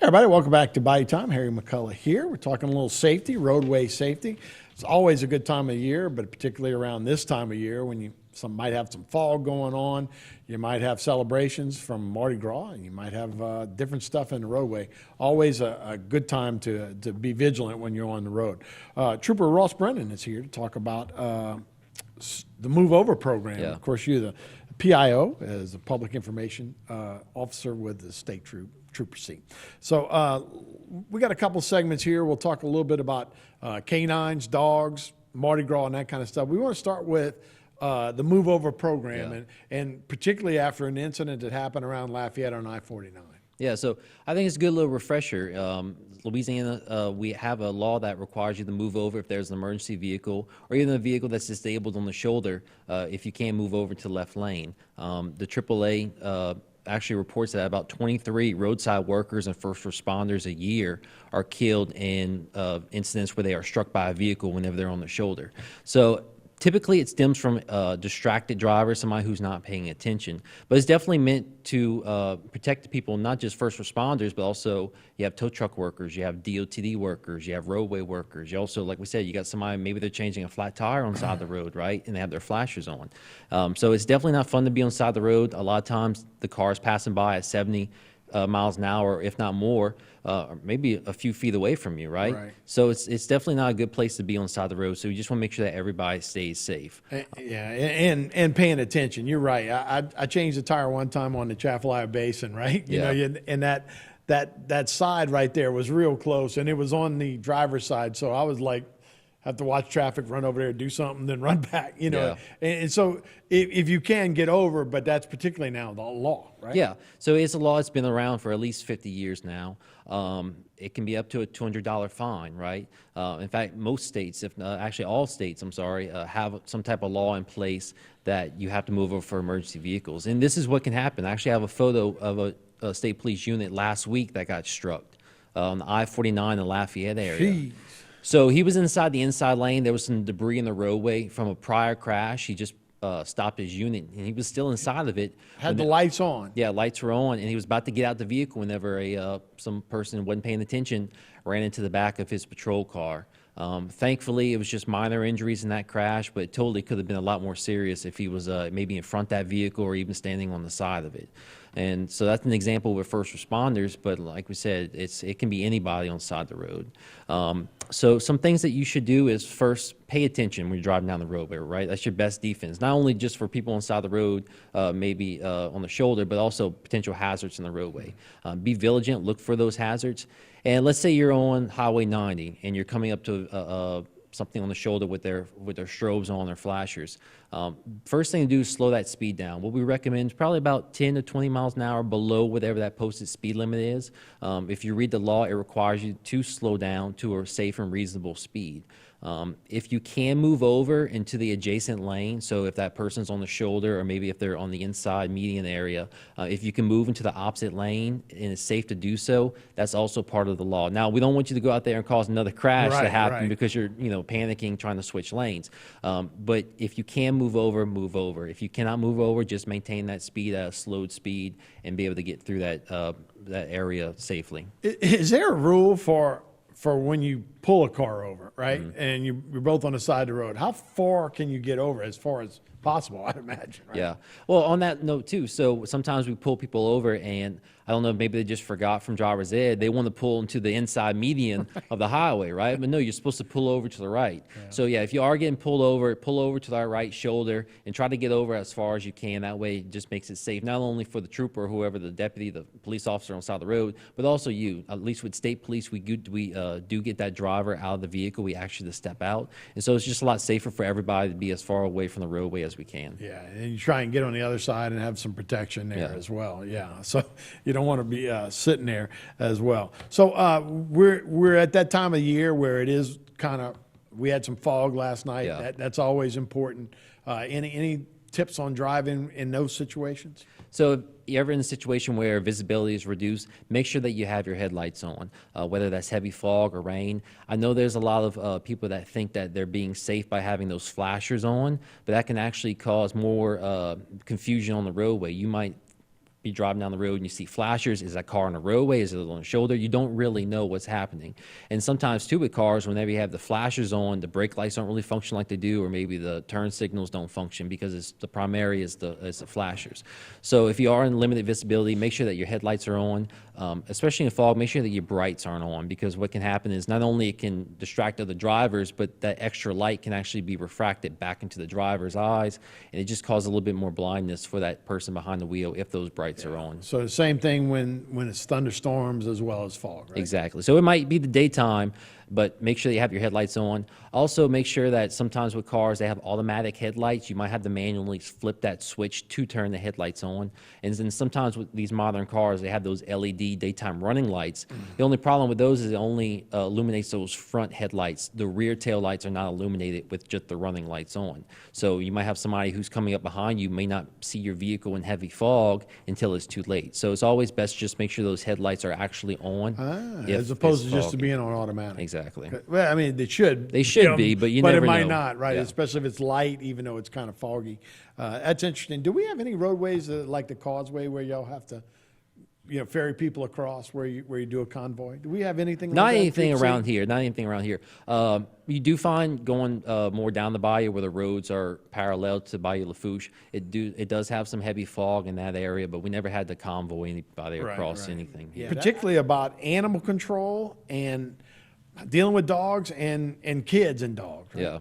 Everybody, welcome back to Body Time. Harry McCullough here. We're talking a little safety, roadway safety. It's always a good time of year, but particularly around this time of year when some might have some fog going on, you might have celebrations from Mardi Gras, and you might have different stuff in the roadway. Always a good time to be vigilant when you're on the road. Trooper Ross Brennan is here to talk about the Move Over program. Yeah. Of course, you're the PIO, as a public information officer with the state trooper seat. So we got a couple segments here. We'll talk a little bit about canines, dogs, Mardi Gras, and that kind of stuff. We want to start with the Move Over program, and particularly after an incident that happened around Lafayette on I-49. Yeah, so I think it's a good little refresher. Louisiana, we have a law that requires you to move over if there's an emergency vehicle or even a vehicle that's disabled on the shoulder if you can't move over to the left lane. The AAA actually reports that about 23 roadside workers and first responders a year are killed in incidents where they are struck by a vehicle whenever they're on the shoulder. So typically, it stems from a distracted driver, somebody who's not paying attention. But it's definitely meant to protect the people, not just first responders, but also you have tow truck workers, you have DOTD workers, you have roadway workers. You also, like we said, you got somebody, maybe they're changing a flat tire on the side of the road, right? And they have their flashers on. So it's definitely not fun to be on the side of the road. A lot of times, the car's passing by at 70 miles an hour, if not more, or maybe a few feet away from you, right? So it's definitely not a good place to be on the side of the road. So we just want to make sure that everybody stays safe. And paying attention. You're right. I changed the tire one time on the Chaffalaya Basin, right? You know, and that side right there was real close, and it was on the driver's side. So I was like, have to watch traffic, run over there, do something, then run back, you know. And so if you can get over, but that's particularly now the law, right? Yeah. So it's a law that's been around for at least 50 years now. It can be up to a $200 fine, right? In fact, most states, if actually all states, I'm sorry, have some type of law in place that you have to move over for emergency vehicles. And this is what can happen. I actually have a photo of a state police unit last week that got struck on the I-49 in Lafayette area. Jeez. So he was inside the inside lane. There was some debris in the roadway from a prior crash. He just stopped his unit, and he was still inside of it. Had the lights on. Yeah, lights were on, and he was about to get out the vehicle whenever some person wasn't paying attention ran into the back of his patrol car. Thankfully, it was just minor injuries in that crash, but it totally could have been a lot more serious if he was maybe in front of that vehicle or even standing on the side of it. And so that's an example with first responders, but like we said, it can be anybody on the side of the road. So some things that you should do is first pay attention when you're driving down the roadway, right? That's your best defense, not only just for people on the side of the road, maybe on the shoulder, but also potential hazards in the roadway. Be vigilant, look for those hazards. And let's say you're on Highway 90 and you're coming up to something on the shoulder with their strobes on or flashers. First thing to do is slow that speed down. What we recommend is probably about 10 to 20 miles an hour below whatever that posted speed limit is. If you read the law, it requires you to slow down to a safe and reasonable speed. If you can move over into the adjacent lane, so if that person's on the shoulder or maybe if they're on the inside median area, if you can move into the opposite lane and it's safe to do so, that's also part of the law. Now, we don't want you to go out there and cause another crash to happen because you're panicking, trying to switch lanes. But if you can move over, move over. If you cannot move over, just maintain that speed at a slowed speed and be able to get through that area safely. Is there a rule for when you pull a car over, right? And you're both on the side of the road? How far can you get over as far as possible, I'd imagine, right? Yeah. Well, on that note, too, so sometimes we pull people over and I don't know, maybe they just forgot from driver's ed. They want to pull into the inside median of the highway, right? But no, you're supposed to pull over to the right. So yeah, if you are getting pull over to the right shoulder and try to get over as far as you can. That way it just makes it safe, not only for the trooper or whoever, the deputy, the police officer on the side of the road, but also you. At least with state police, we do get that driver out of the vehicle. We actually to step out. And so it's just a lot safer for everybody to be as far away from the roadway as we can. Yeah, and you try and get on the other side and have some protection there as well. Yeah, so you don't want to be sitting there as well. So we're at that time of year where it is kind of, we had some fog last night. That's always important. Any tips on driving in those situations? So if you're ever in a situation where visibility is reduced, make sure that you have your headlights on, whether that's heavy fog or rain. I know there's a lot of people that think that they're being safe by having those flashers on, but that can actually cause more confusion on the roadway. You might be driving down the road and you see flashers. Is that car on a roadway? Is it on a shoulder? You don't really know what's happening. And sometimes too with cars, whenever you have the flashers on, the brake lights don't really function like they do, or maybe the turn signals don't function because it's the primary is the flashers. So if you are in limited visibility, make sure that your headlights are on, especially in fog. Make sure that your brights aren't on, because what can happen is not only it can distract other drivers, but that extra light can actually be refracted back into the driver's eyes, and it just causes a little bit more blindness for that person behind the wheel if those brights are on. So the same thing when it's thunderstorms as well as fog, right? Exactly. So it might be the daytime, but make sure you have your headlights on. Also, make sure that sometimes with cars, they have automatic headlights. You might have to manually flip that switch to turn the headlights on. And then sometimes with these modern cars, they have those LED daytime running lights. The only problem with those is it only illuminates those front headlights. The rear tail lights are not illuminated with just the running lights on. So you might have somebody who's coming up behind you may not see your vehicle in heavy fog until it's too late. So it's always best just make sure those headlights are actually on. As opposed to just foggy. being on automatic. Exactly. Well, I mean, they should. They should be, but you never But it might know. not, right? Yeah. Especially if it's light, even though it's kind of foggy. That's interesting. Do we have any roadways like the Causeway where y'all have to, ferry people across where you do a convoy? Do we have anything like Not that? anything around here. Not anything around here. You do find going more down the bayou where the roads are parallel to Bayou Lafourche. It does have some heavy fog in that area, but we never had to convoy anybody across anything. Yeah, particularly about animal control and dealing with dogs and kids and dogs. Right? Yeah.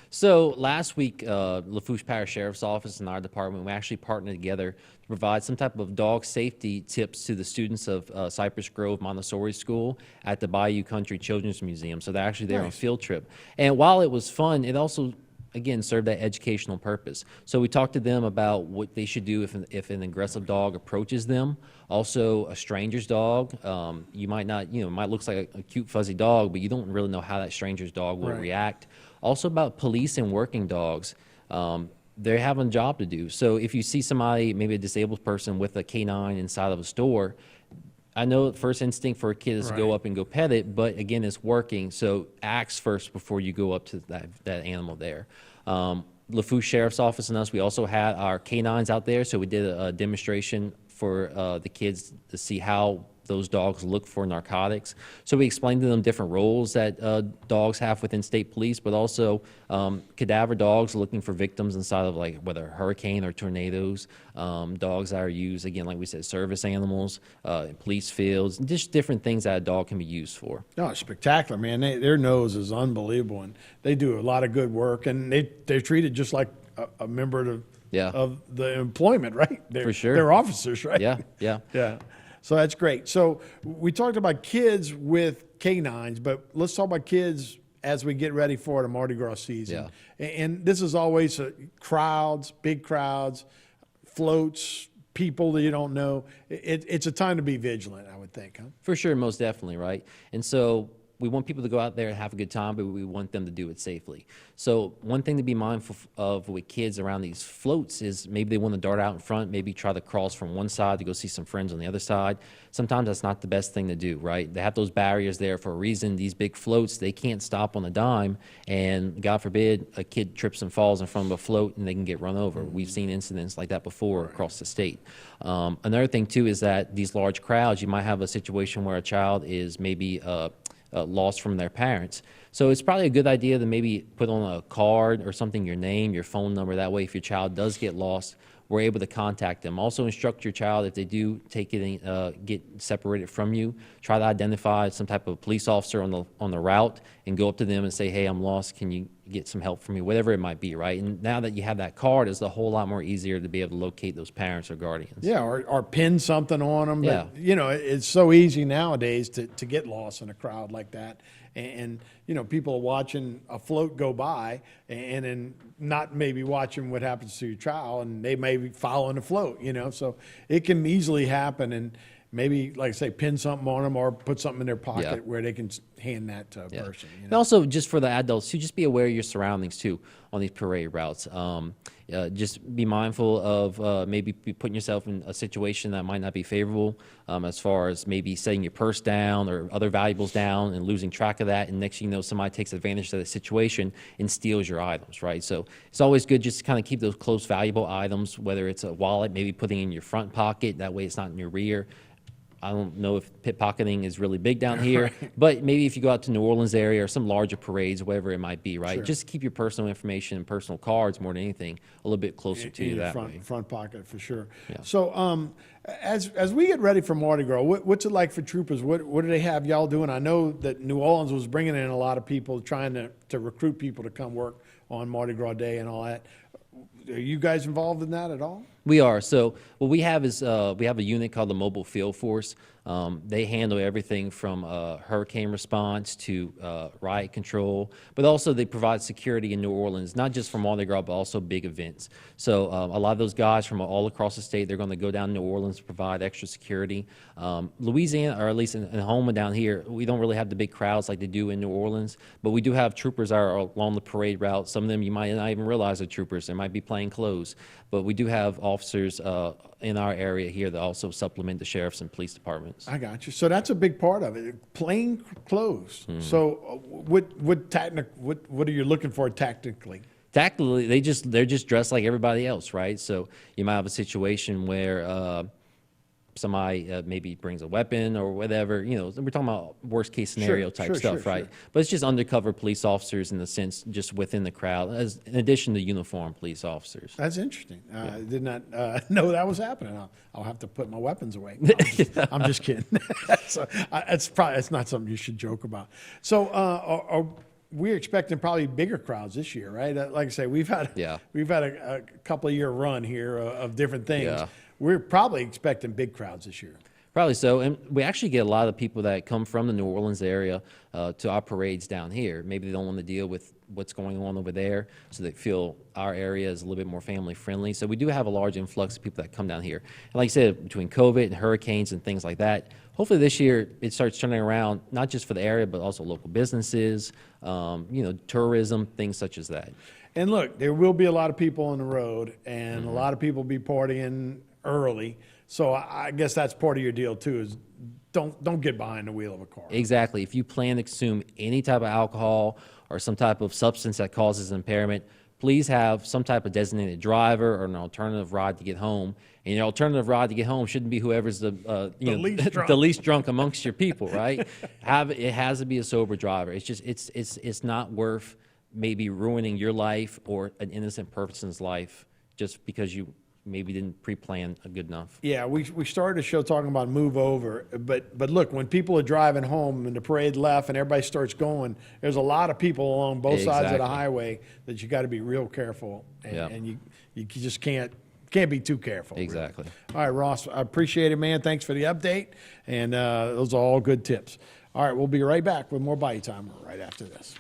So last week, Lafourche Parish Sheriff's Office and our department, we actually partnered together to provide some type of dog safety tips to the students of Cypress Grove Montessori School at the Bayou Country Children's Museum. So they're actually there on a field trip. And while it was fun, it also, again, served that educational purpose. So we talked to them about what they should do if an aggressive dog approaches them. Also, a stranger's dog, you might not, it might look like a cute fuzzy dog, but you don't really know how that stranger's dog will react. Also about police and working dogs. They have a job to do. So if you see somebody, maybe a disabled person with a canine inside of a store, I know the first instinct for a kid is to go up and go pet it, but again, it's working. So ask first before you go up to that animal there. Lafourche Sheriff's Office and us, we also had our canines out there. So we did a demonstration for the kids to see how those dogs look for narcotics. So we explained to them different roles that dogs have within state police, but also cadaver dogs looking for victims inside of like whether hurricane or tornadoes, dogs that are used, again, like we said, service animals, police fields, just different things that a dog can be used for. No, it's spectacular, man. Their nose is unbelievable, and they do a lot of good work, and they're treated just like a member of the employment, right? For sure. They're officers, right? Yeah, yeah. Yeah. So that's great. So we talked about kids with canines, but let's talk about kids as we get ready for the Mardi Gras season. Yeah. And this is always crowds, big crowds, floats, people that you don't know. It's a time to be vigilant, I would think. Huh? For sure, most definitely, right? And so we want people to go out there and have a good time, but we want them to do it safely. So one thing to be mindful of with kids around these floats is maybe they want to dart out in front, maybe try to cross from one side to go see some friends on the other side. Sometimes that's not the best thing to do, right? They have those barriers there for a reason. These big floats, they can't stop on a dime, and God forbid a kid trips and falls in front of a float and they can get run over. We've seen incidents like that before across the state. Another thing too is that these large crowds, you might have a situation where a child is maybe lost from their parents. So it's probably a good idea to maybe put on a card or something, your name, your phone number. That way, if your child does get lost, we're able to contact them. Also instruct your child if they do take it and get separated from you, try to identify some type of police officer on the route and go up to them and say, hey, I'm lost. Can you get some help from me? Whatever it might be, right? And now that you have that card, it's a whole lot more easier to be able to locate those parents or guardians. Yeah, or pin something on them. Yeah. But, it's so easy nowadays to get lost in a crowd like that. And people are watching a float go by and then not maybe watching what happens to your child, and they may be following the float, So it can easily happen, and maybe, like I say, pin something on them or put something in their pocket where they can hand that to a Yeah. person. You And know? also, just for the adults too, just be aware of your surroundings too on these parade routes. Just be mindful of maybe putting yourself in a situation that might not be favorable, as far as maybe setting your purse down or other valuables down and losing track of that. And next thing you know, somebody takes advantage of the situation and steals your items, right? So it's always good just to kind of keep those close, valuable items, whether it's a wallet, maybe putting in your front pocket. That way it's not in your rear. I don't know if pickpocketing is really big down here, but maybe if you go out to New Orleans area or some larger parades, whatever it might be, right? Sure. Just keep your personal information and personal cards more than anything a little bit closer to In you your that way. front pocket for sure. Yeah. So as we get ready for Mardi Gras, what's it like for troopers? What do they have y'all doing? I know that New Orleans was bringing in a lot of people, trying to recruit people to come work on Mardi Gras Day and all that. Are you guys involved in that at all? We are. So what we have is we have a unit called the Mobile Field Force. They handle everything from hurricane response to riot control, but also they provide security in New Orleans, not just for Mardi Gras, but also big events. So a lot of those guys from all across the state, they're going to go down to New Orleans to provide extra security. Louisiana, or at least in Houma down here, we don't really have the big crowds like they do in New Orleans, but we do have troopers that are along the parade route. Some of them you might not even realize are troopers. They might be plain clothes, but we do have officers in our area here that also supplement the sheriffs and police departments. I got you. So that's a big part of it. Plain clothes. So what are you looking for tactically? Tactically, they're just dressed like everybody else, right? So you might have a situation where somebody maybe brings a weapon or whatever. You know, we're talking about worst case scenario type stuff, right? Sure. But it's just undercover police officers in the sense, just within the crowd, as in addition to uniformed police officers. That's interesting. I did not know that was happening. I'll have to put my weapons away. I'm just kidding. So, it's not something you should joke about. So we're expecting probably bigger crowds this year, right? Like I say, we've had a couple of year run here of different things. Yeah. We're probably expecting big crowds this year. Probably so, and we actually get a lot of people that come from the New Orleans area to our parades down here. Maybe they don't want to deal with what's going on over there, so they feel our area is a little bit more family friendly. So we do have a large influx of people that come down here. And like I said, between COVID and hurricanes and things like that, hopefully this year it starts turning around, not just for the area, but also local businesses, tourism, things such as that. And look, there will be a lot of people on the road, and a lot of people be partying early. So I guess that's part of your deal too, is don't get behind the wheel of a car. Exactly. If you plan to consume any type of alcohol or some type of substance that causes impairment, please have some type of designated driver or an alternative ride to get home. And your alternative ride to get home shouldn't be whoever's the least drunk amongst your people, right? It has to be a sober driver. It's just it's not worth maybe ruining your life or an innocent person's life just because you maybe didn't pre-plan good enough. Yeah, we started the show talking about move over, but look, when people are driving home and the parade left and everybody starts going, there's a lot of people along both sides of the highway that you got to be real careful, and you just can't be too careful. Exactly. Really. All right, Ross, I appreciate it, man. Thanks for the update, and those are all good tips. All right, we'll be right back with more Bite Time right after this.